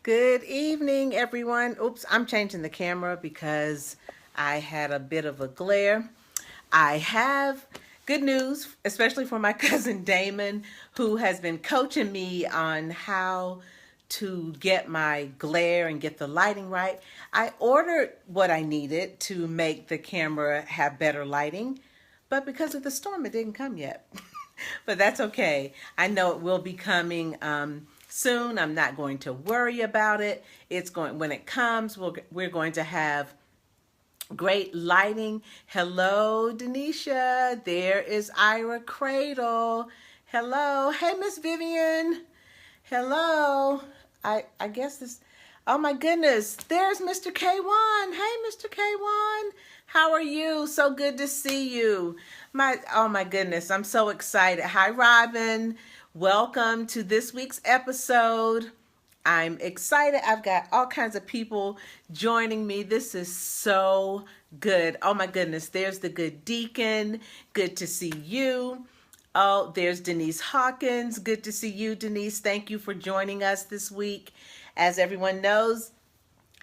Good evening, everyone. Oops, I'm changing the camera because I had a bit of a glare. I have good news, especially for my cousin Damon, who has been coaching me on how to get my glare and get the lighting right. I ordered what I needed to make the camera have better lighting, but because of the storm, it didn't come yet. But that's okay. I know it will be coming soon. I'm not going to worry about it. It's going when it comes. We're going to have great lighting. Hello, Denisha. There is Ira Cradle. Hello. Hey, Miss Vivian. Hello. I guess this. Oh my goodness. There's Mr. K1. Hey, Mr. K1. How are you? So good to see you. Oh my goodness. I'm so excited. Hi, Robin. Welcome to this week's episode. I'm excited. I've got all kinds of people joining me. This is so good. Oh my goodness. There's the good deacon. Good to see you. Oh, there's Denise Hawkins. Good to see you, Denise. Thank you for joining us this week. As everyone knows,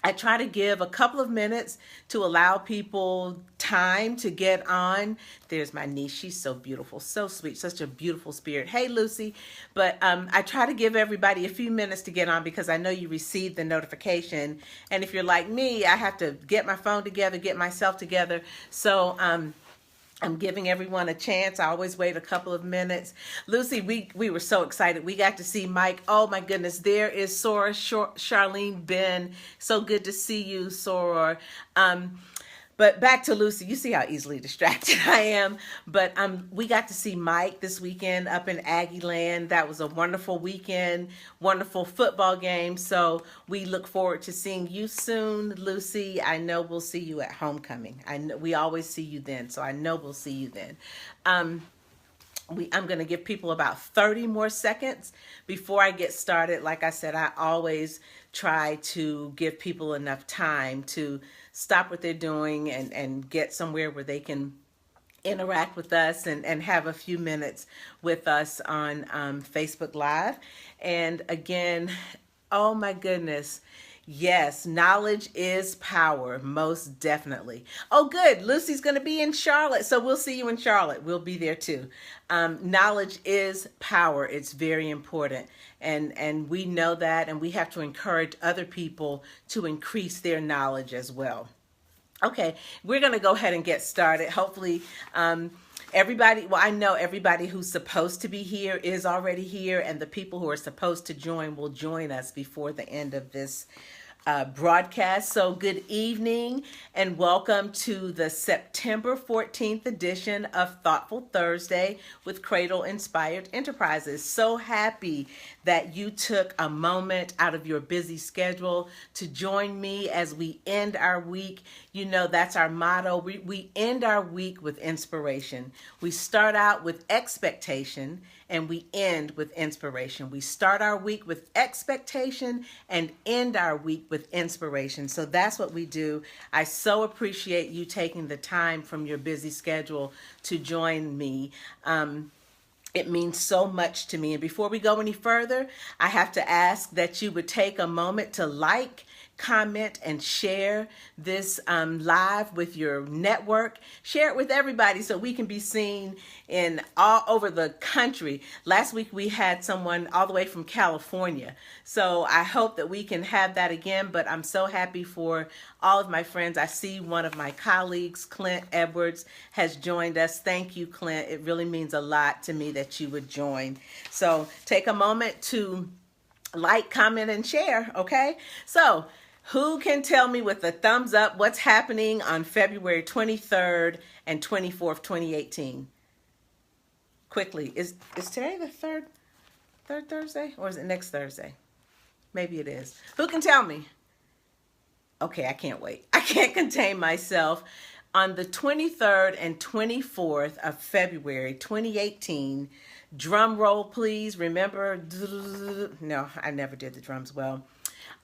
I try to give a couple of minutes to allow people time to get on. There's my niece. She's so beautiful, so sweet, such a beautiful spirit. Hey, Lucy. But I try to give everybody a few minutes to get on because I know you received the notification. And if you're like me, I have to get my phone together, get myself together. So I'm giving everyone a chance. I always wait a couple of minutes. Lucy, we were so excited. We got to see Mike. Oh my goodness, there is Sora, Charlene, Ben. So good to see you, Sora. But back to Lucy. You see how easily distracted I am. But we got to see Mike this weekend up in Aggie Land. That was a wonderful weekend, wonderful football game. So we look forward to seeing you soon, Lucy. I know we'll see you at homecoming. I know we always see you then, so I know we'll see you then. I'm going to give people about 30 more seconds before I get started. Like I said, I always try to give people enough time to stop what they're doing and get somewhere where they can interact with us and have a few minutes with us on Facebook Live. And again, oh my goodness. Yes, knowledge is power, most definitely. Oh, good. Lucy's going to be in Charlotte, so we'll see you in Charlotte. We'll be there too. Knowledge is power. It's very important. And we know that, and we have to encourage other people to increase their knowledge as well. Okay, we're going to go ahead and get started. Hopefully, everybody, well, I know everybody who's supposed to be here is already here, and the people who are supposed to join will join us before the end of this broadcast. So good evening and welcome to the September 14th edition of Thoughtful Thursday with Cradle Inspired Enterprises. So happy that you took a moment out of your busy schedule to join me as we end our week. You know, that's our motto. We end our week with inspiration. We start out with expectation and we end with inspiration. We start our week with expectation and end our week with inspiration. So that's what we do. I so appreciate you taking the time from your busy schedule to join me. It means so much to me. And before we go any further, I have to ask that you would take a moment to like, comment, and share this live with your network. Share it with everybody so we can be seen in all over the country. Last week we had someone all the way from California. So I hope that we can have that again, but I'm so happy for all of my friends. I see one of my colleagues, Clint Edwards, has joined us. Thank you, Clint. It really means a lot to me that you would join. So take a moment to like, comment, and share, okay? So who can tell me with a thumbs up what's happening on February 23rd and 24th, 2018? Quickly. Is today the third Thursday? Or is it next Thursday? Maybe it is. Who can tell me? Okay, I can't wait. I can't contain myself. On the 23rd and 24th of February 2018, drum roll please. Remember, no, I never did the drums well.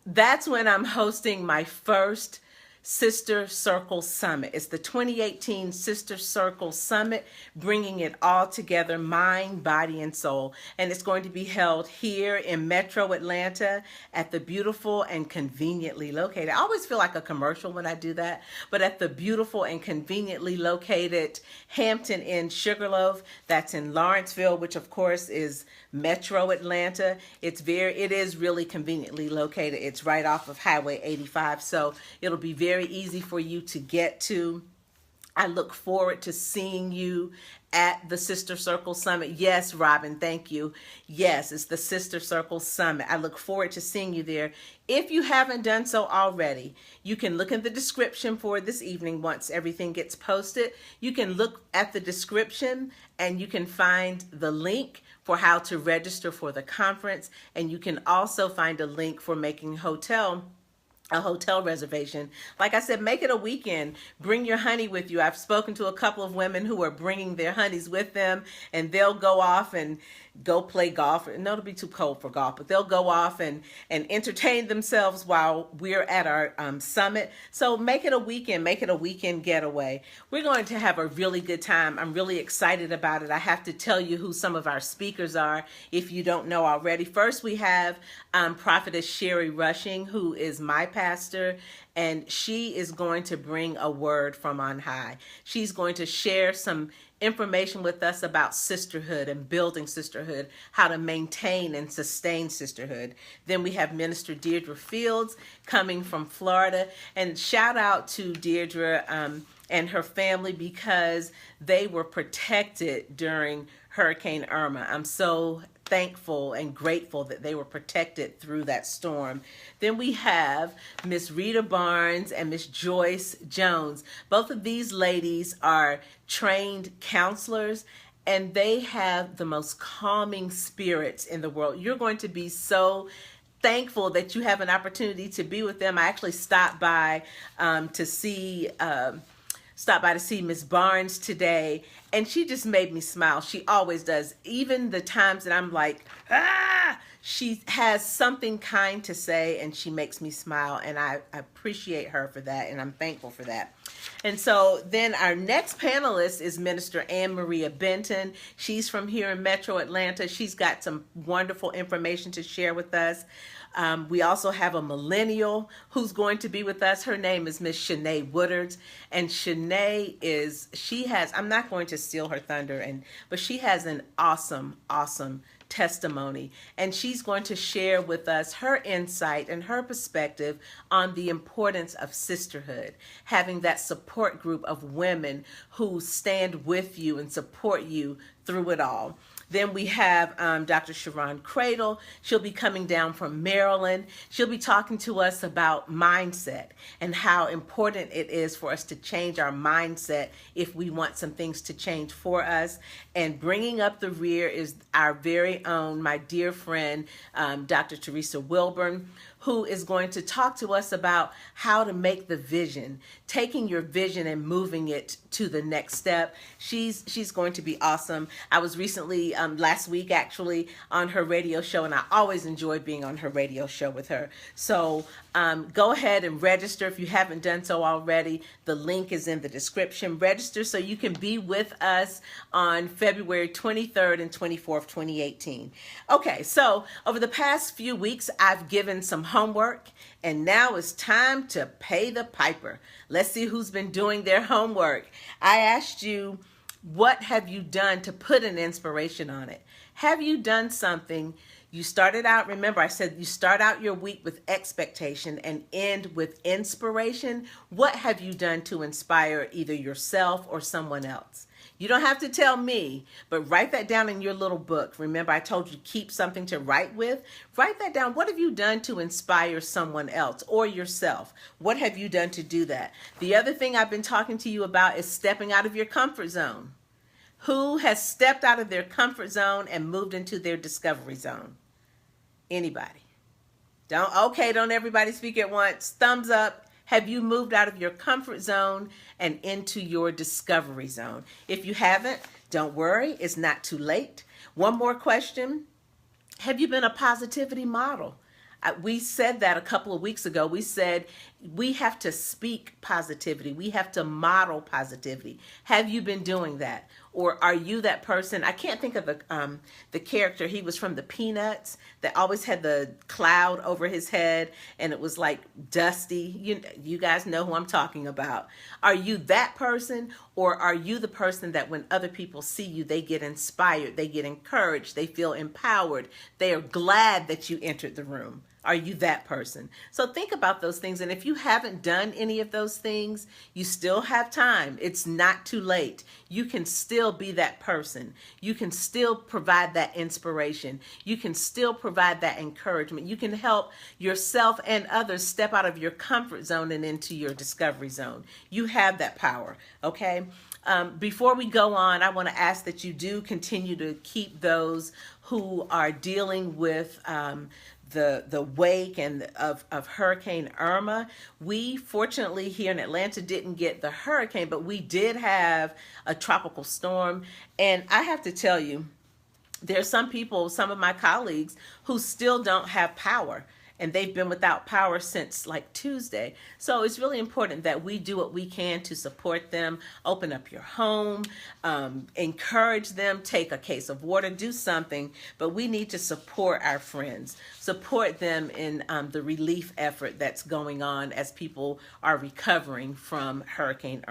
That's when I'm hosting my first Sister Circle Summit. It's the 2018 Sister Circle Summit, bringing it all together, mind, body, and soul. And it's going to be held here in Metro Atlanta at the beautiful and conveniently located. I always feel like a commercial when I do that, but at the beautiful and conveniently located Hampton Inn Sugarloaf. That's in Lawrenceville, which of course is Metro Atlanta. It is really conveniently located. It's right off of Highway 85, so it'll be very easy for you to get to. I look forward to seeing you at the Sister Circle Summit. Yes, Robin, thank you. Yes, it's the Sister Circle Summit. I look forward to seeing you there. If you haven't done so already, you can look in the description for this evening once everything gets posted. You can look at the description and you can find the link for how to register for the conference. And you can also find a link for making a hotel reservation. Like I said, make it a weekend. Bring your honey with you. I've spoken to a couple of women who are bringing their honeys with them, and they'll go off and go play golf. No, it'll be too cold for golf, but they'll go off and entertain themselves while we're at our summit. So make it a weekend. Make it a weekend getaway. We're going to have a really good time. I'm really excited about it. I have to tell you who some of our speakers are if you don't know already. First, we have Prophetess Sherry Rushing, who is my pastor, and she is going to bring a word from on high. She's going to share some information with us about sisterhood and building sisterhood, how to maintain and sustain sisterhood. Then we have Minister Deirdre Fields coming from Florida, and shout out to Deirdre and her family because they were protected during Hurricane Irma. I'm so thankful and grateful that they were protected through that storm. Then we have Miss Rita Barnes and Miss Joyce Jones. Both of these ladies are trained counselors, and they have the most calming spirits in the world. You're going to be so thankful that you have an opportunity to be with them. I actually stopped by to see Miss Barnes today, and she just made me smile. She always does. Even the times that I'm like, she has something kind to say, and she makes me smile, and I appreciate her for that, and I'm thankful for that. And so then our next panelist is Minister Ann Maria Benton. She's from here in Metro Atlanta. She's got some wonderful information to share with us. We also have a millennial who's going to be with us. Her name is Miss Shanae Woodards, and Shanae I'm not going to steal her thunder, but she has an awesome testimony, and she's going to share with us her insight and her perspective on the importance of sisterhood, having that support group of women who stand with you and support you through it all. Then we have Dr. Sharon Cradle. She'll be coming down from Maryland. She'll be talking to us about mindset and how important it is for us to change our mindset if we want some things to change for us. And bringing up the rear is our very own, my dear friend, Dr. Teresa Wilburn, who is going to talk to us about how to make the vision, taking your vision and moving it to the next step. She's going to be awesome. I was recently, last week actually, on her radio show, and I always enjoy being on her radio show with her. So go ahead and register if you haven't done so already. The link is in the description. Register so you can be with us on February 23rd and 24th, 2018. Okay, so over the past few weeks, I've given some homework, and now it's time to pay the piper. Let's see who's been doing their homework. I asked you, what have you done to put an inspiration on it? Have you done something? You started out, remember I said you start out your week with expectation and end with inspiration. What have you done to inspire either yourself or someone else? You don't have to tell me, but write that down in your little book. Remember, I told you keep something to write with. Write that down. What have you done to inspire someone else or yourself? What have you done to do that? The other thing I've been talking to you about is stepping out of your comfort zone. Who has stepped out of their comfort zone and moved into their discovery zone? Anybody? Don't everybody speak at once. Thumbs up. Have you moved out of your comfort zone and into your discovery zone? If you haven't, don't worry, it's not too late. One more question. Have you been a positivity model? We said that a couple of weeks ago. We said we have to speak positivity. We have to model positivity. Have you been doing that? Or are you that person? I can't think of the character. He was from the Peanuts that always had the cloud over his head and it was like dusty. You guys know who I'm talking about. Are you that person, or are you the person that when other people see you, they get inspired, they get encouraged, they feel empowered, they are glad that you entered the room? Are you that person? So think about those things. And if you haven't done any of those things, you still have time. It's not too late. You can still be that person. You can still provide that inspiration. You can still provide that encouragement. You can help yourself and others step out of your comfort zone and into your discovery zone. You have that power, okay? Before we go on, I want to ask that you do continue to keep those who are dealing with the wake and of Hurricane Irma. We fortunately here in Atlanta didn't get the hurricane, but we did have a tropical storm. And I have to tell you, there's some people, some of my colleagues, who still don't have power. And they've been without power since like Tuesday. So it's really important that we do what we can to support them. Open up your home, encourage them, take a case of water, do something. But we need to support our friends, support them in the relief effort that's going on as people are recovering from Hurricane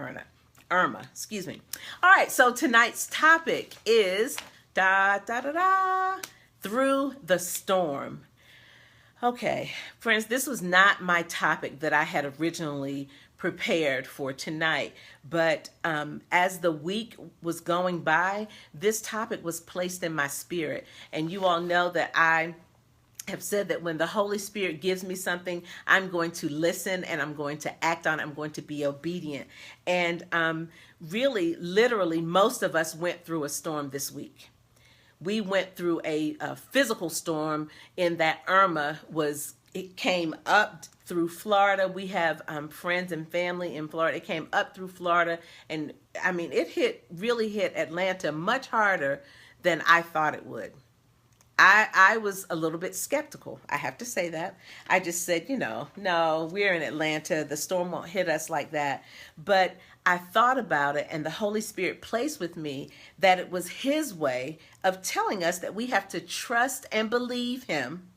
Irma. Excuse me. All right, so tonight's topic is through the storm. Okay, friends, this was not my topic that I had originally prepared for tonight, but as the week was going by, this topic was placed in my spirit. And you all know that I have said that when the Holy Spirit gives me something, I'm going to listen and I'm going to act on it. I'm going to be obedient. And really, literally, most of us went through a storm this week. We went through a physical storm in that Irma it came up through Florida. We have friends and family in Florida. It came up through Florida. And I mean, it really hit Atlanta much harder than I thought it would. I was a little bit skeptical. I have to say that. I just said, no, we're in Atlanta. The storm won't hit us like that. But I thought about it, and the Holy Spirit placed with me that it was His way of telling us that we have to trust and believe Him,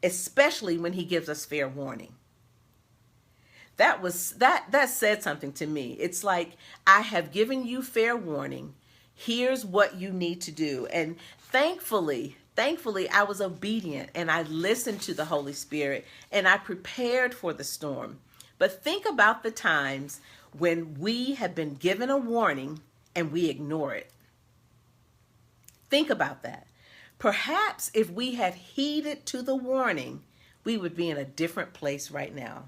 especially when He gives us fair warning. That said something to me. It's like, I have given you fair warning. Here's what you need to do. And thankfully, I was obedient and I listened to the Holy Spirit and I prepared for the storm. But think about the times when we have been given a warning and we ignore it. Think about that. Perhaps if we had heeded to the warning, we would be in a different place right now.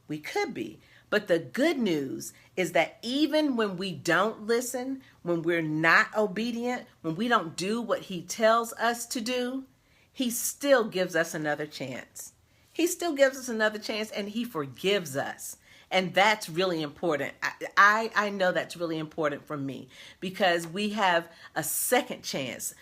We could be. But the good news is that even when we don't listen, when we're not obedient, when we don't do what He tells us to do, He still gives us another chance. He still gives us another chance and He forgives us. And that's really important. I know that's really important for me because we have a second chance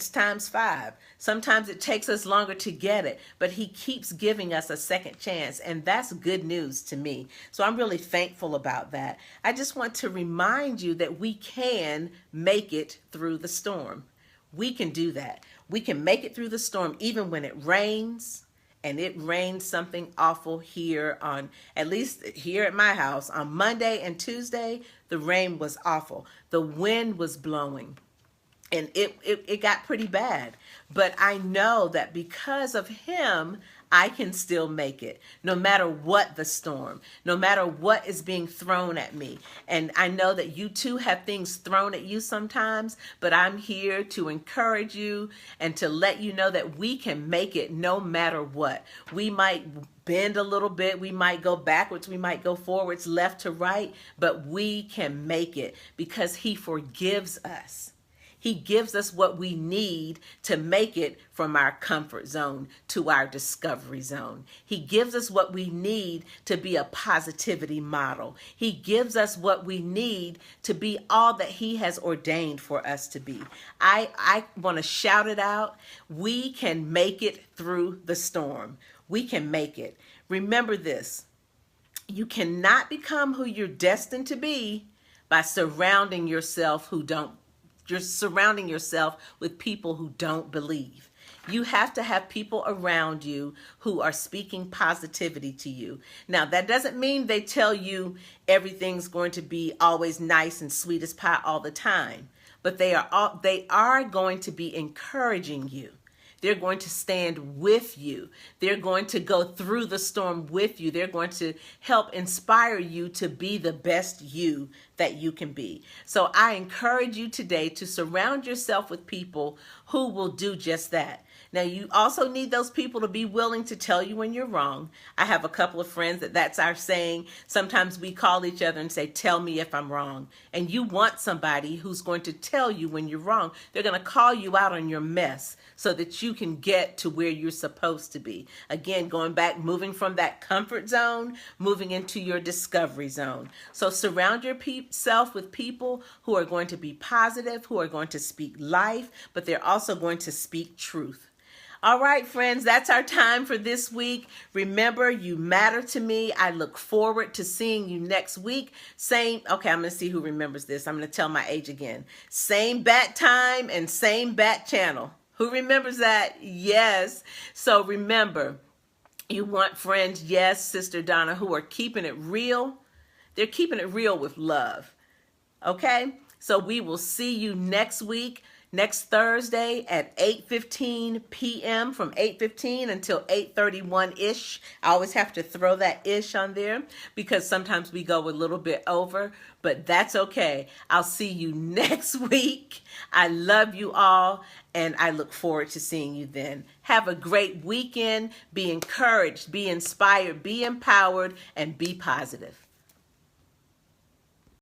times 5. Sometimes it takes us longer to get it, but He keeps giving us a second chance. And that's good news to me. So I'm really thankful about that. I just want to remind you that we can make it through the storm. We can do that. We can make it through the storm even when it rains. And it rained something awful here at least here at my house. On Monday and Tuesday, the rain was awful. The wind was blowing. And it got pretty bad. But I know that because of Him, I can still make it, no matter what the storm, no matter what is being thrown at me. And I know that you too have things thrown at you sometimes, but I'm here to encourage you and to let you know that we can make it no matter what. We might bend a little bit, we might go backwards, we might go forwards, left to right, but we can make it because He forgives us. He gives us what we need to make it from our comfort zone to our discovery zone. He gives us what we need to be a positivity model. He gives us what we need to be all that he has ordained for us to be. I want to shout it out. We can make it through the storm. We can make it. Remember this. You cannot become who you're destined to be by surrounding yourself you're surrounding yourself with people who don't believe. You have to have people around you who are speaking positivity to you. Now, that doesn't mean they tell you everything's going to be always nice and sweet as pie all the time, but they are going to be encouraging you. They're going to stand with you. They're going to go through the storm with you. They're going to help inspire you to be the best you that you can be. So I encourage you today to surround yourself with people who will do just that. Now, you also need those people to be willing to tell you when you're wrong. I have a couple of friends that's our saying. Sometimes we call each other and say, tell me if I'm wrong. And you want somebody who's going to tell you when you're wrong. They're going to call you out on your mess so that you can get to where you're supposed to be. Again, going back, moving from that comfort zone, moving into your discovery zone. So surround yourself with people who are going to be positive, who are going to speak life, but they're also going to speak truth. All right, friends, that's our time for this week. Remember, you matter to me. I look forward to seeing you next week. Okay, I'm going to see who remembers this. I'm going to tell my age again. Same bat time and same bat channel. Who remembers that? Yes. So remember, you want friends, yes, Sister Donna, who are keeping it real. They're keeping it real with love. Okay? So we will see you next week. Next Thursday at 8:15 p.m. from 8:15 until 8:31-ish. I always have to throw that ish on there because sometimes we go a little bit over, but that's okay. I'll see you next week. I love you all, and I look forward to seeing you then. Have a great weekend. Be encouraged, be inspired, be empowered, and be positive.